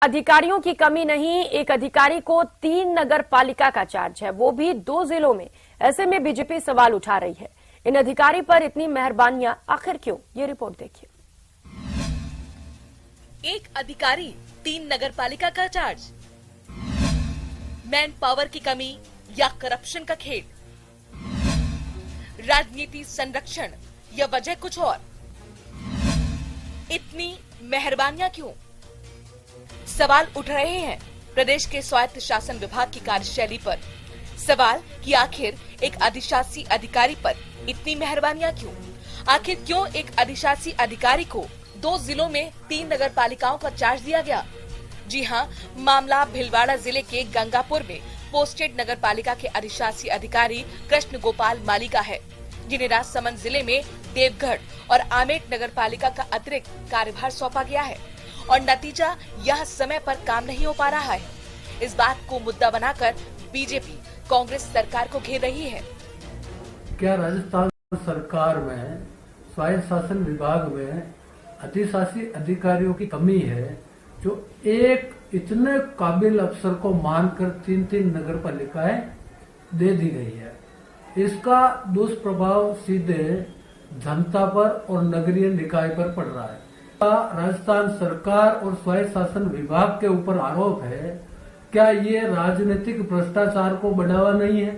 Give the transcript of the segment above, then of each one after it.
अधिकारियों की कमी नहीं, एक अधिकारी को 3 नगर पालिका का चार्ज है, वो भी 2 जिलों में। ऐसे में बीजेपी सवाल उठा रही है, इन अधिकारी पर इतनी मेहरबानियां आखिर क्यों? ये रिपोर्ट देखिए। एक अधिकारी 3 नगर पालिका का चार्ज, मैन पावर की कमी या करप्शन का खेल, राजनीति संरक्षण या वजह कुछ और? इतनी मेहरबानियां क्यों? सवाल उठ रहे हैं प्रदेश के स्वायत्त शासन विभाग की कार्यशैली पर। सवाल कि आखिर एक अधिशासी अधिकारी पर इतनी मेहरबानियां क्यों? आखिर क्यों एक अधिशासी अधिकारी को 2 जिलों में 3 नगर पालिकाओं का चार्ज दिया गया? जी हां, मामला भीलवाड़ा जिले के गंगापुर में पोस्टेड नगर पालिका के अधिशासी अधिकारी कृष्ण गोपाल माली का है, जिन्हें राजसमंद जिले में देवगढ़ और आमेट नगर पालिका का अतिरिक्त कार्यभार सौंपा गया है और नतीजा यह समय पर काम नहीं हो पा रहा है। इस बात को मुद्दा बनाकर बीजेपी कांग्रेस सरकार को घेर रही है। क्या राजस्थान सरकार में स्वायत्त शासन विभाग में अधिशासी अधिकारियों की कमी है, जो एक इतने काबिल अफसर को मानकर 3 नगर पालिकाएं दे दी गई है? इसका दुष्प्रभाव सीधे जनता पर और नगरीय निकाय पर पड़ रहा है। राजस्थान सरकार और स्वायत्त शासन विभाग के ऊपर आरोप है, क्या ये राजनीतिक भ्रष्टाचार को बढ़ावा नहीं है?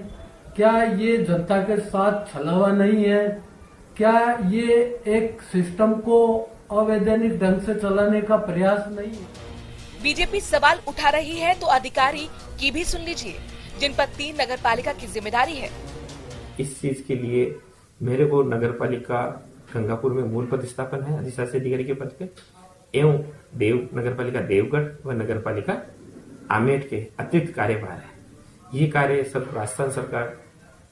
क्या ये जनता के साथ छलावा नहीं है? क्या ये एक सिस्टम को अवैधानिक ढंग से चलाने का प्रयास नहीं है? बीजेपी सवाल उठा रही है तो अधिकारी की भी सुन लीजिए, जिन पर 3 नगर पालिका की जिम्मेदारी है। इस चीज के लिए मेरे को नगर पालिका गंगापुर में मूल पदस्थापन है अधिशासी अधिकारी के पद पे, एवं नगर पालिका देवगढ़ व नगर पालिका आमेट के अतिरिक्त कार्यभार है। ये कार्य सब राजस्थान सरकार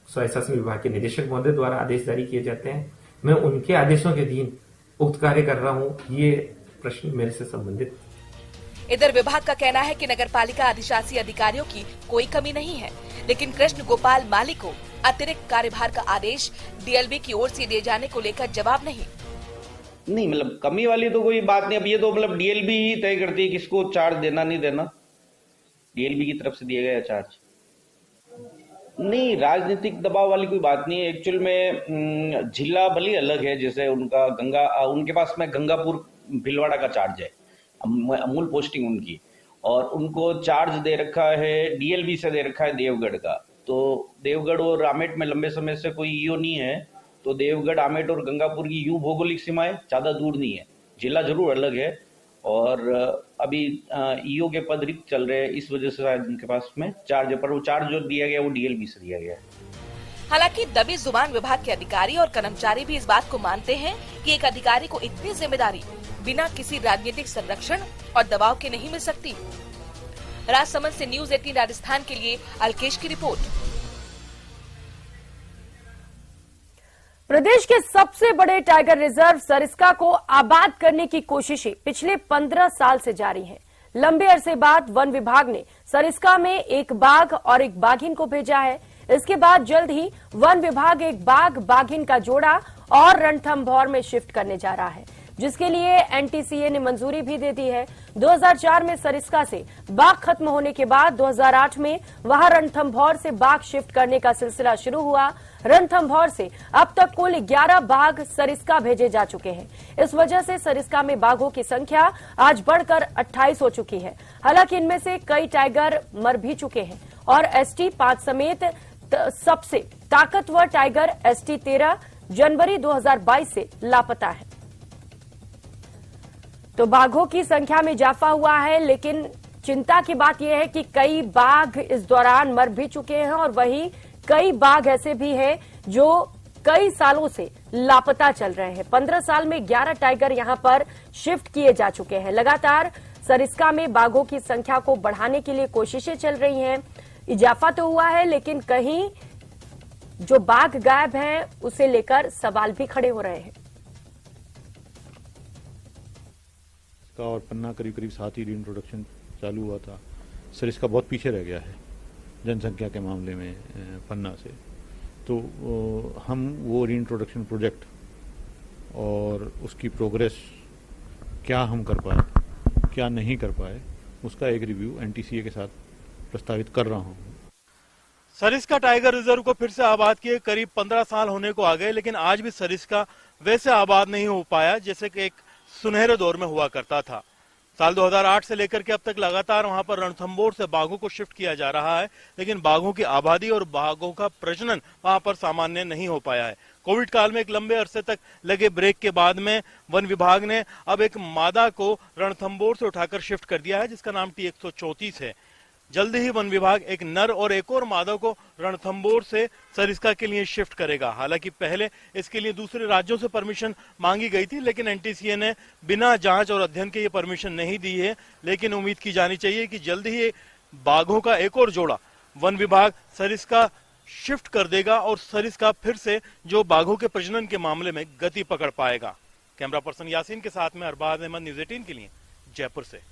स्वायत्त शासन विभाग के निदेशक महोदय द्वारा आदेश जारी किए जाते हैं। मैं उनके आदेशों के अधीन उक्त कार्य कर रहा हूँ। ये प्रश्न मेरे से संबंधित। इधर विभाग का कहना है कि नगर पालिका अधिशासी अधिकारियों की कोई कमी नहीं है, लेकिन कृष्ण गोपाल माली को अतिरिक्त कार्यभार का आदेश डीएलबी की ओर से दिए जाने को लेकर जवाब नहीं। मतलब कमी वाली तो कोई बात नहीं। अब ये तो मतलब डीएलबी ही तय करती है किसको चार्ज देना नहीं देना। डीएलबी की तरफ से दिया गया चार्ज नहीं, राजनीतिक दबाव वाली कोई बात नहीं है। एक्चुअल में जिला भले अलग है, जैसे उनके पास में गंगापुर भीलवाड़ा का चार्ज है, मूल पोस्टिंग उनकी, और उनको चार्ज दे रखा है डीएलबी से दे रखा है देवगढ़ का। तो देवगढ़ और आमेट में लंबे समय से कोई ईओ नहीं है, तो देवगढ़, आमेट और गंगापुर की यूं भौगोलिक सीमाएं ज्यादा दूर नहीं है, जिला जरूर अलग है, और अभी ईओ के पद रिक्त चल रहे हैं, इस वजह से शायद उनके पास में चार्ज है, पर वो चार्ज जो दिया गया वो डीएलबी से दिया गया है। हालांकि दबी जुबान विभाग के अधिकारी और कर्मचारी भी इस बात को मानते हैं कि एक अधिकारी को इतनी जिम्मेदारी बिना किसी राजनीतिक संरक्षण और दबाव के नहीं मिल सकती। राजसमंद से न्यूज़ 18 राजस्थान के लिए अलकेश की रिपोर्ट। प्रदेश के सबसे बड़े टाइगर रिजर्व सरिस्का को आबाद करने की कोशिशें पिछले 15 साल से जारी हैं। लंबे अरसे बाद वन विभाग ने सरिस्का में एक बाघ और एक बाघिन को भेजा है। इसके बाद जल्द ही वन विभाग एक बाघ बाघिन का जोड़ा और रणथंभौर में शिफ्ट करने जा रहा है, जिसके लिए एनटीसीए ने मंजूरी भी दे दी है। 2004 में सरिस्का से बाघ खत्म होने के बाद 2008 में वहां रणथंभौर से बाघ शिफ्ट करने का सिलसिला शुरू हुआ। रणथंभौर से अब तक कुल 11 बाघ सरिस्का भेजे जा चुके हैं। इस वजह से सरिस्का में बाघों की संख्या आज बढ़कर 28 हो चुकी है। हालांकि इनमें से कई टाइगर मर भी चुके हैं और ST5 समेत सबसे ताकतवर टाइगर ST13 जनवरी 2022 से लापता है। तो बाघों की संख्या में इजाफा हुआ है, लेकिन चिंता की बात यह है कि कई बाघ इस दौरान मर भी चुके हैं और वहीं कई बाघ ऐसे भी हैं जो कई सालों से लापता चल रहे हैं। 15 साल में 11 टाइगर यहां पर शिफ्ट किए जा चुके हैं। लगातार सरिस्का में बाघों की संख्या को बढ़ाने के लिए कोशिशें चल रही हैं। इजाफा तो हुआ है, लेकिन कहीं जो बाघ गायब हैं उसे लेकर सवाल भी खड़े हो रहे हैं। और पन्ना करीब 7 ही रीइंट्रोडक्शन चालू हुआ था। सरिस्का बहुत पीछे रह गया है जनसंख्या के मामले में पन्ना से। तो हम वो रीइंट्रोडक्शन प्रोजेक्ट और उसकी प्रोग्रेस क्या हम कर पाए, क्या नहीं कर पाए, उसका एक रिव्यू एनटीसीए के साथ प्रस्तावित कर रहा हूँ। सरिस्का टाइगर रिजर्व को फिर से आबाद किए करीब 15 साल होने को आ गए, लेकिन आज भी सरिस्का वैसे आबाद नहीं हो पाया जैसे कि एक सुनहरे दौर में हुआ करता था। साल 2008 से लेकर के अब तक लगातार वहां पर रणथंभौर से बाघों को शिफ्ट किया जा रहा है, लेकिन बाघों की आबादी और बाघों का प्रजनन वहां पर सामान्य नहीं हो पाया है। कोविड काल में एक लंबे अरसे तक लगे ब्रेक के बाद में वन विभाग ने अब एक मादा को रणथंभौर से उठाकर शिफ्ट कर दिया है, जिसका नाम T134 है। जल्दी ही वन विभाग एक नर और एक और मादा को रणथंभौर से सरिस्का के लिए शिफ्ट करेगा। हालांकि पहले इसके लिए दूसरे राज्यों से परमिशन मांगी गई थी, लेकिन एनटीसीए ने बिना जांच और अध्ययन के ये परमिशन नहीं दी है। लेकिन उम्मीद की जानी चाहिए कि जल्दी ही बाघों का एक और जोड़ा वन विभाग सरिस्का शिफ्ट कर देगा और सरिस्का फिर से जो बाघों के प्रजनन के मामले में गति पकड़ पाएगा। कैमरा पर्सन यासीन के साथ में अरबाज अहमद, न्यूज़ 18 के लिए जयपुर से।